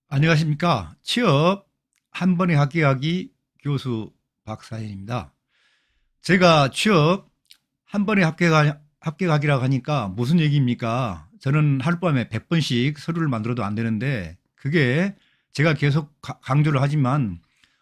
안녕하십니까. 취업 한 번에 합격하기 교수 박사현입니다. 제가 취업 한 번에 합격하기라고 하니까 무슨 얘기입니까? 저는 하룻밤에 100번씩 서류를 만들어도 안 되는데 그게 제가 계속 강조를 하지만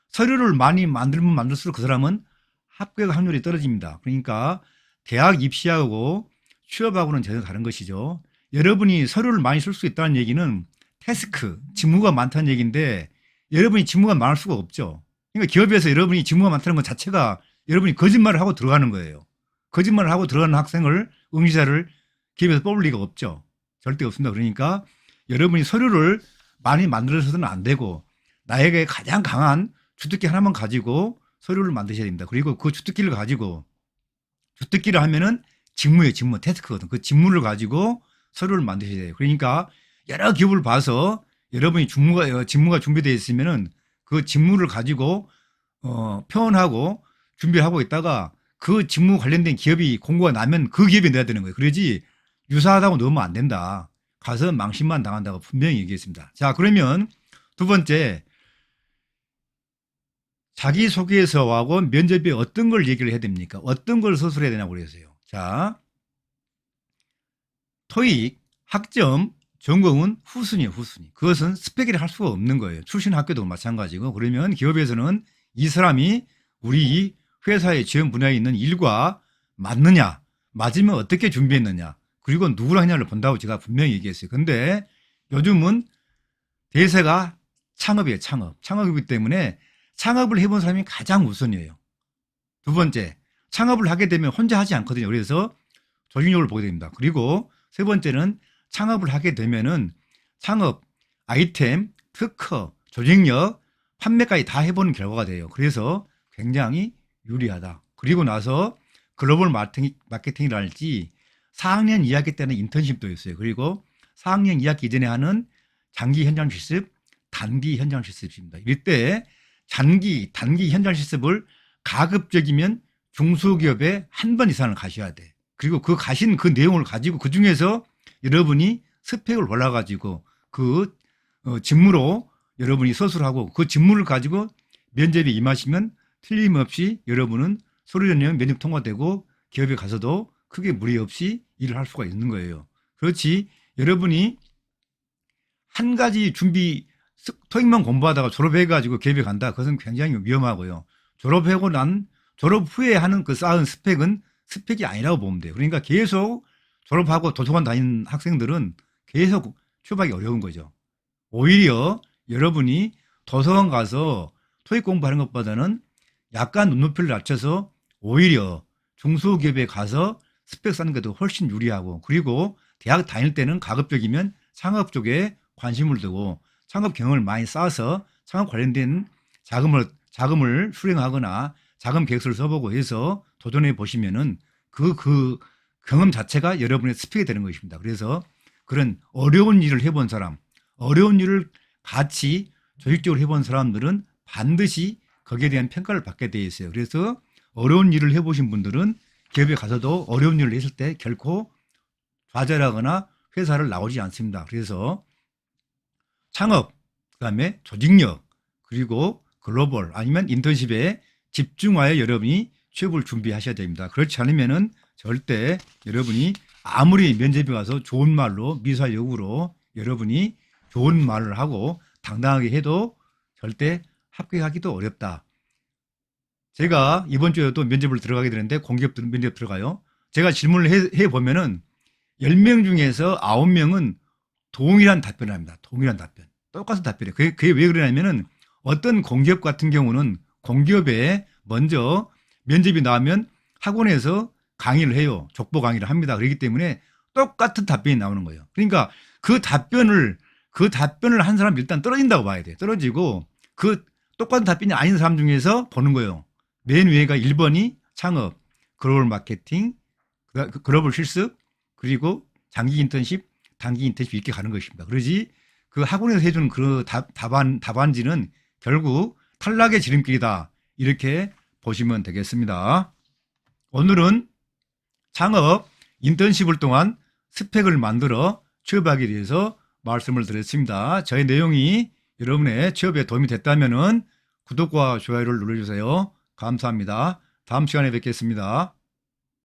서류를 많이 만들면 만들수록 그 사람은 합격 확률이 떨어집니다. 그러니까 대학 입시하고 취업하고는 전혀 다른 것이죠. 여러분이 서류를 많이 쓸 수 있다는 얘기는 태스크, 직무가 많다는 얘기인데 여러분이 직무가 많을 수가 없죠. 그러니까 기업에서 여러분이 직무가 많다는 것 자체가 여러분이 거짓말을 하고 들어가는 거예요. 거짓말을 하고 들어가는 학생을, 응시자를 기업에서 뽑을 리가 없죠. 절대 없습니다. 그러니까 여러분이 서류를 많이 만들어서는 안 되고 나에게 가장 강한 주특기 하나만 가지고 서류를 만드셔야 됩니다. 그리고 그 주특기를 가지고, 주특기를 하면은 직무예요. 직무, 태스크거든. 그 직무를 가지고 서류를 만드셔야 돼요. 그러니까 여러 기업을 봐서 여러분이 직무가 준비되어 있으면은 그 직무를 가지고 표현하고 준비하고 있다가 그 직무 관련된 기업이 공고가 나면 그 기업에 내야 되는 거예요. 그러지 유사하다고 넣으면 안 된다. 가서 망신만 당한다고 분명히 얘기했습니다. 자, 그러면 두 번째, 자기소개서하고 면접에 어떤 걸 얘기를 해야 됩니까? 어떤 걸 서술해야 되냐고 그랬어요. 자, 토익, 학점, 전공은 후순위예요, 후순위. 그것은 스펙이라 할 수가 없는 거예요. 출신 학교도 마찬가지고. 그러면 기업에서는 이 사람이 우리 회사의 지원 분야에 있는 일과 맞느냐, 맞으면 어떻게 준비했느냐, 그리고 누구랑 했냐를 본다고 제가 분명히 얘기했어요. 근데 요즘은 대세가 창업이에요, 창업. 창업이기 때문에 창업을 해본 사람이 가장 우선이에요. 두 번째, 창업을 하게 되면 혼자 하지 않거든요. 그래서 조직력을 보게 됩니다. 그리고 세 번째는 창업을 하게 되면은 창업, 아이템, 특허, 조직력, 판매까지 다 해보는 결과가 돼요. 그래서 굉장히 유리하다. 그리고 나서 글로벌 마케팅이랄지 4학년 2학기 때는 인턴십도 있어요. 그리고 4학년 2학기 이전에 하는 장기 현장 실습, 단기 현장 실습입니다. 이때 단기 현장 실습을 가급적이면 중소기업에 한 번 이상을 가셔야 돼. 그리고 그 가신 그 내용을 가지고 그 중에서 여러분이 스펙을 골라가지고 그 직무로 여러분이 서술하고 그 직무를 가지고 면접에 임하시면 틀림없이 여러분은 서류 전형 면접 통과되고 기업에 가서도 크게 무리 없이 일을 할 수가 있는 거예요. 그렇지, 여러분이 한 가지 토익만 공부하다가 졸업해가지고 기업에 간다. 그것은 굉장히 위험하고요. 졸업 후에 하는 그 쌓은 스펙은 스펙이 아니라고 보면 돼요. 그러니까 계속 졸업하고 도서관 다니는 학생들은 계속 취업하기 어려운 거죠. 오히려 여러분이 도서관 가서 토익 공부하는 것보다는 약간 눈높이를 낮춰서 오히려 중소기업에 가서 스펙 쌓는 게 더 훨씬 유리하고, 그리고 대학 다닐 때는 가급적이면 창업 쪽에 관심을 두고 창업 경험을 많이 쌓아서 창업 관련된 자금을 수령하거나 자금 계획서를 써보고 해서 도전해 보시면은 그 경험 자체가 여러분의 스펙이 되는 것입니다. 그래서 그런 어려운 일을 해본 사람, 어려운 일을 같이 조직적으로 해본 사람들은 반드시 거기에 대한 평가를 받게 되어 있어요. 그래서 어려운 일을 해보신 분들은 기업에 가서도 어려운 일을 했을 때 결코 좌절하거나 회사를 나오지 않습니다. 그래서 창업, 그다음에 조직력, 그리고 글로벌 아니면 인턴십에 집중하여 여러분이 취업을 준비하셔야 됩니다. 그렇지 않으면은 절대 여러분이 아무리 면접에 가서 좋은 말로 미사여구로 여러분이 좋은 말을 하고 당당하게 해도 절대 합격하기도 어렵다. 제가 이번 주에도 면접을 들어가게 되는데 공기업 면접 들어가요. 제가 질문을 해보면은 10명 중에서 9명은 동일한 답변을 합니다. 동일한 답변. 똑같은 답변이에요. 그게 왜 그러냐면은 어떤 공기업 같은 경우는 공기업에 먼저 면접이 나오면 학원에서 강의를 해요. 족보 강의를 합니다. 그렇기 때문에 똑같은 답변이 나오는 거예요. 그러니까 그 답변을 한 사람 일단 떨어진다고 봐야 돼요. 떨어지고 그 똑같은 답변이 아닌 사람 중에서 보는 거예요. 맨 위에가 1번이 창업, 글로벌 마케팅, 글로벌 실습, 그리고 장기 인턴십, 단기 인턴십 이렇게 가는 것입니다. 그러지 그 학원에서 해주는 그 답안지는 결국 탈락의 지름길이다. 이렇게 보시면 되겠습니다. 오늘은 창업, 인턴십을 통한 스펙을 만들어 취업하기 위해서 말씀을 드렸습니다. 저의 내용이 여러분의 취업에 도움이 됐다면은 구독과 좋아요를 눌러주세요. 감사합니다. 다음 시간에 뵙겠습니다.